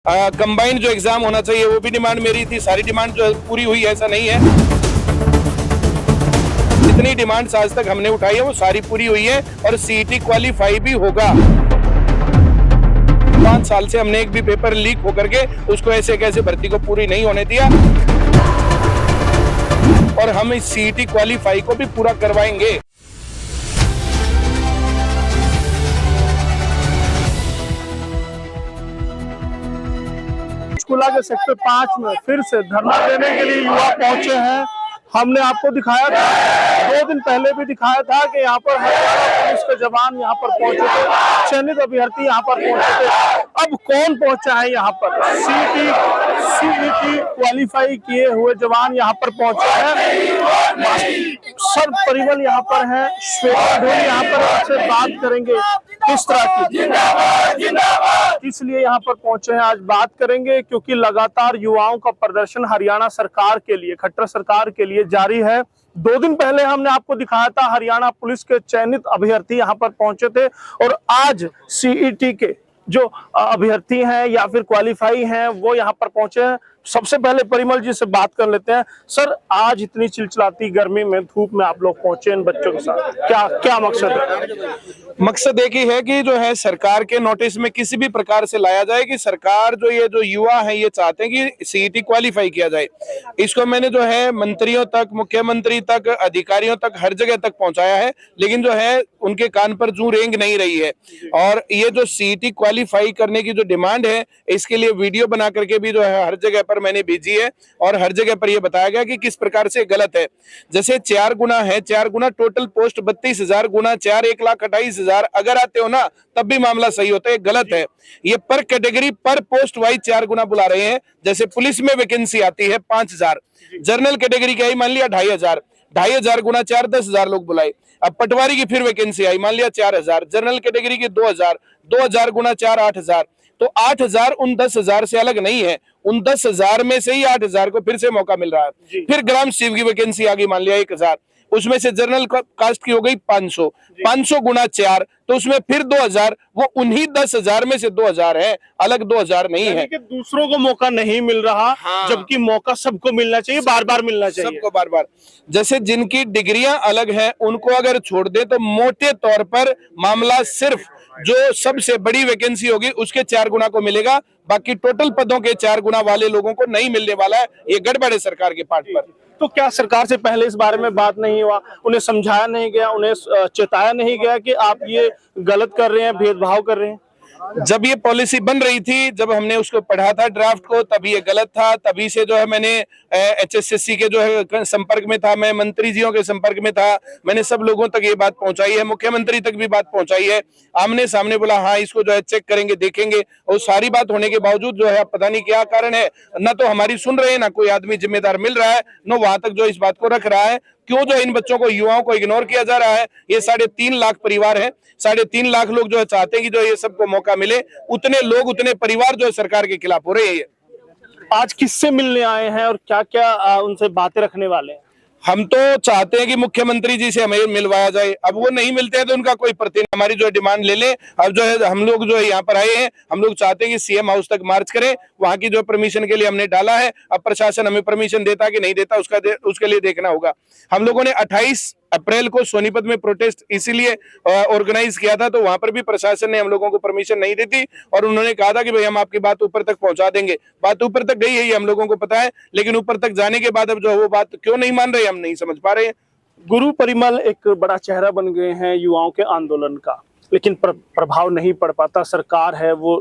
Combined जो exam होना चाहिए वो भी डिमांड मेरी थी। सारी डिमांड जो पूरी हुई ऐसा नहीं है। जितनी डिमांड्स आज तक हमने उठाई है वो सारी पूरी हुई है और सीईटी क्वालिफाई भी होगा। 5 साल से हमने एक भी पेपर लीक होकर के उसको ऐसे कैसे भर्ती को पूरी नहीं होने दिया और हम इस सीईटी क्वालिफाई को भी पूरा करवाएंगे। पंचकुला के सेक्टर 5 में फिर से धरना देने के लिए युवा पहुंचे हैं। हमने आपको दिखाया था, 2 दिन पहले भी दिखाया था कि यहाँ पर हरियाणा पुलिस के जवान यहाँ पर पहुंचे थे, चयनित अभ्यर्थी यहाँ पर पहुंचे थे। अब कौन पहुंचा है यहाँ पर? सीईटी क्वालिफाई किए हुए जवान यहाँ पर पहुंचे हैं। सर परिमल यहाँ पर है, श्वेता ढोली यहाँ पर आपसे बात करेंगे किस तरह की, इसलिए यहाँ पर पहुंचे हैं। आज बात करेंगे क्योंकि लगातार युवाओं का प्रदर्शन हरियाणा सरकार के लिए, खट्टर सरकार के लिए जारी है। 2 दिन पहले हमने आपको दिखाया था हरियाणा पुलिस के चयनित अभ्यर्थी यहाँ पर पहुंचे थे और आज सीईटी के जो अभ्यर्थी हैं या फिर क्वालिफाई हैं वो यहाँ पर पहुंचे हैं। सबसे पहले परिमल जी से बात कर लेते हैं। सर, आज इतनी चिलचिलाती गर्मी में, धूप में आप लोग पहुंचे इन बच्चों के साथ, क्या मकसद है? मकसद एक ही है कि जो है सरकार के नोटिस में किसी भी प्रकार से लाया जाए कि सरकार जो युवा है ये चाहते हैं कि सीईटी क्वालिफाई किया जाए। इसको मैंने जो है मंत्रियों तक, मुख्यमंत्री तक, अधिकारियों तक, हर जगह तक पहुंचाया है, लेकिन जो है उनके कान पर जूं रेंग नहीं रही है। और ये जो सीईटी क्वालिफाई करने की जो डिमांड है इसके लिए वीडियो बना करके भी जो है हर जगह पर मैंने भेजी है और हर जगह पर यह बताया गया कि किस प्रकार से गलत है। जैसे 4 गुना है, 4 गुना टोटल पोस्ट 32,000 गुना 4 1,28,000 अगर आते हो ना तब भी मामला सही होता है। गलत है। ये पर कैटेगरी पर पोस्ट वाइज 4 गुना बुला रहे हैं। जैसे पुलिस में वैकेंसी आती है 5,000, जनरल कैटेगरी की आई मान लिया 2,500, 2,500 गुना 4 10,000 लोग बुलाए। अब पटवारी की फिर वैकेंसी आई मान लिया 4,000, जनरल कैटेगरी की 2,000, 2,000 गुना 4 8,000। तो 8,000 उन 10,000 से अलग नहीं है, उन 10,000 में से ही 8,000 को फिर से मौका मिल रहा है। फिर ग्राम सेवक की वैकेंसी आ गई मान लिया 1,000, उसमें से जनरल कास्ट की हो गई 500, 500 गुना 4 तो उसमें फिर 2,000। वो उन्हीं 10,000 में से 2,000 है, अलग 2,000 नहीं है। दूसरों को मौका नहीं मिल रहा। हाँ। जबकि मौका सबको मिलना चाहिए, बार बार मिलना चाहिए सबको बार बार। जैसे जिनकी डिग्रियां अलग हैं उनको अगर छोड़ दे तो मोटे तौर पर मामला सिर्फ जो सबसे बड़ी वैकेंसी होगी उसके 4 गुना को मिलेगा, बाकी टोटल पदों के 4 गुना वाले लोगों को नहीं मिलने वाला है। ये गड़बड़ है सरकार के पार्ट पर। तो क्या सरकार से पहले इस बारे में बात नहीं हुआ? उन्हें समझाया नहीं गया, उन्हें चेताया नहीं गया कि आप ये गलत कर रहे हैं, भेदभाव कर रहे हैं? जब ये पॉलिसी बन रही थी, जब हमने उसको पढ़ा था ड्राफ्ट को, तभी ये गलत था। तभी से जो है मैंने HSSC के जो है संपर्क में था, मैं मंत्री जियों के संपर्क में था, मैंने सब लोगों तक ये बात पहुंचाई है, मुख्यमंत्री तक भी बात पहुंचाई है। आमने सामने बोला हाँ इसको जो है चेक करेंगे, देखेंगे। और सारी बात होने के बावजूद जो है पता नहीं क्या कारण है, ना तो हमारी सुन रहे हैं, ना कोई आदमी जिम्मेदार मिल रहा है, न वहां तक जो इस बात को रख रहा है। क्यों जो इन बच्चों को, युवाओं को इग्नोर किया जा रहा है? ये 3.5 लाख परिवार है, 3.5 लाख लोग जो है चाहते हैं कि जो ये सबको मौका मिले। उतने लोग, उतने परिवार जो है सरकार के खिलाफ हो रहे हैं। आज किससे मिलने आए हैं और क्या क्या उनसे बातें रखने वाले हैं? हम तो चाहते हैं कि मुख्यमंत्री जी से हमें मिलवाया जाए। अब वो नहीं मिलते हैं तो उनका कोई प्रतिनिधि हमारी जो है डिमांड ले ले। अब जो है हम लोग जो है यहाँ पर आए हैं, हम लोग चाहते हैं कि सीएम हाउस तक मार्च करें। वहां की जो परमिशन के लिए हमने डाला है, अब प्रशासन हमें परमिशन देता कि नहीं देता उसके लिए देखना होगा। हम लोगों ने 28 अप्रैल को सोनीपत में प्रोटेस्ट इसीलिए ऑर्गेनाइज किया था, तो वहां पर भी प्रशासन ने हम लोगों को परमिशन नहीं दी थी और उन्होंने कहा था कि भाई हम आपकी बात ऊपर तक पहुंचा देंगे। बात ऊपर तक गई है ये हम लोगों को पता है, लेकिन ऊपर तक जाने के बाद अब जो वो बात क्यों नहीं मान रहे हम नहीं समझ पा रहे हैं। गुरु परिमल एक बड़ा चेहरा बन गए हैं युवाओं के आंदोलन का, लेकिन प्रभाव नहीं पड़ पाता। सरकार है वो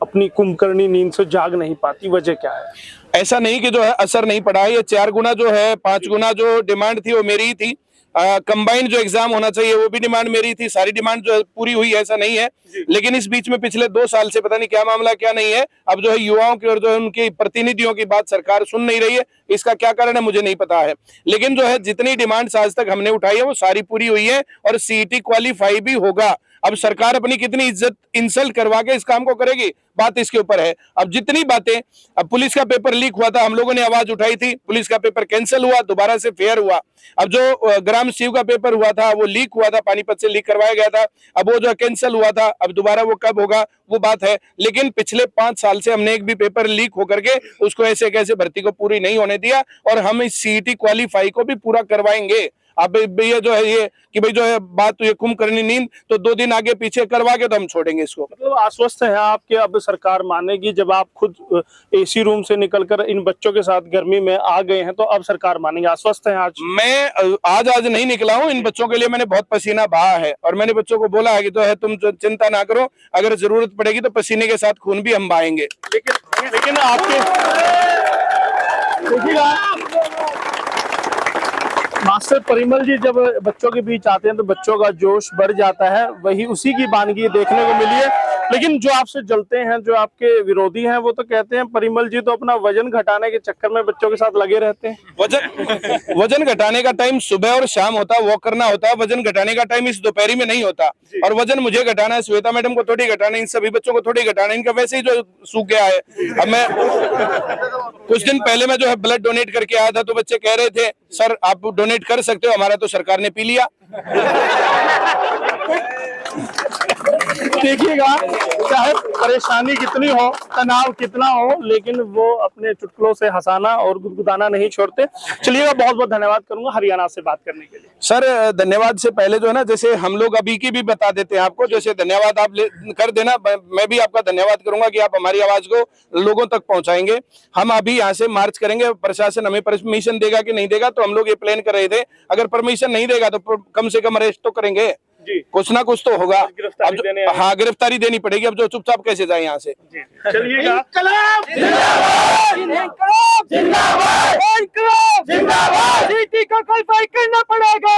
अपनी कुंभकर्णी नींद से जाग नहीं पाती, वजह क्या है? ऐसा नहीं कि जो है असर नहीं पड़ा है। ये 4 गुना जो है, 5 गुना जो डिमांड थी वो मेरी ही थी। कंबाइंड जो एग्जाम होना चाहिए वो भी डिमांड मेरी थी। सारी डिमांड जो है पूरी हुई ऐसा नहीं है, लेकिन इस बीच में पिछले 2 साल से पता नहीं क्या मामला क्या नहीं है। अब जो है युवाओं की और जो है उनके प्रतिनिधियों की बात सरकार सुन नहीं रही है। इसका क्या कारण है मुझे नहीं पता है, लेकिन जो है जितनी डिमांड्स आज तक हमने उठाई है वो सारी पूरी हुई है और सीईटी क्वालिफाई भी होगा। अब सरकार अपनी कितनी इज्जत इंसल्ट करवा के इस काम को करेगी, बात इसके ऊपर है। अब जितनी बातें, अब पुलिस का पेपर लीक हुआ था, हम लोगों ने आवाज उठाई थी, पुलिस का पेपर कैंसिल हुआ, दोबारा से फेयर हुआ। अब जो ग्राम शिव का पेपर हुआ था वो लीक हुआ था, पानीपत से लीक करवाया गया था, अब वो जो कैंसिल हुआ था, अब दोबारा वो कब होगा वो बात है। लेकिन पिछले 5 साल से हमने एक भी पेपर लीक होकर के उसको ऐसे कैसे भर्ती को पूरी नहीं होने दिया, और हम इस सीईटी क्वालिफाई को भी पूरा करवाएंगे। अब ये जो है ये कि भाई जो है बात ये कुंभकर्णी नींद, तो 2 दिन आगे पीछे करवा के तो हम छोड़ेंगे इसको। मतलब आश्वस्त है आप कि अब सरकार मानेगी, जब आप खुद एसी रूम से निकलकर इन बच्चों के साथ गर्मी में आ गए हैं तो अब सरकार मानेगी, आश्वस्त है आज? मैं आज नहीं निकला हूं, इन बच्चों के लिए मैंने बहुत पसीना बहा है, और मैंने बच्चों को बोला है कि तो है तुम चिंता ना करो, अगर जरूरत पड़ेगी तो पसीने के साथ खून भी हम बहाएंगे। लेकिन आपके देखिएगा मास्टर परिमल जी जब बच्चों के बीच आते हैं तो बच्चों का जोश बढ़ जाता है, वही उसी की वानगी देखने को मिली है। लेकिन जो आपसे जलते हैं, जो आपके विरोधी हैं, वो तो कहते हैं परिमल जी तो अपना वजन घटाने के चक्कर में बच्चों के साथ लगे रहते हैं। वजन घटाने का टाइम सुबह और शाम होता है, वॉक करना होता है। वजन घटाने का टाइम इस दोपहरी में नहीं होता, और वजन मुझे घटाना है, श्वेता मैडम को थोड़ी घटाना है, इन सभी बच्चों को थोड़ी घटाना है, इनका वैसे ही जो सूख गया है। अब मैं कुछ दिन पहले मैं जो है ब्लड डोनेट करके आया था, तो बच्चे कह रहे थे सर आप डोनेट कर सकते हो, हमारा तो सरकार ने पी लिया। देखिएगा चाहे परेशानी कितनी हो, तनाव कितना हो, लेकिन वो अपने चुटकुलों से हंसाना और गुदगुदाना नहीं छोड़ते। चलिएगा, बहुत बहुत धन्यवाद करूंगा हरियाणा से बात करने के लिए। सर धन्यवाद से पहले जो है ना, जैसे हम लोग अभी की भी बता देते हैं आपको, जैसे धन्यवाद आप कर देना, मैं भी आपका धन्यवाद करूंगा कि आप हमारी आवाज को लोगों तक पहुंचाएंगे। हम अभी यहाँ से मार्च करेंगे, प्रशासन हमें परमिशन देगा कि नहीं देगा, तो हम लोग ये प्लान कर रहे थे, अगर परमिशन नहीं देगा तो कम से कम अरेस्ट तो करेंगे जी, कुछ ना कुछ तो होगा। गिरफ्तारी अब हाँ गिरफ्तारी देनी पड़ेगी, अब जो चुपचाप कैसे जाए यहाँ से। चलिएगा, जिंदाबाद, जिंदाबाद, जिंदाबाद, सीटी को क्वालिफाई करना पड़ेगा।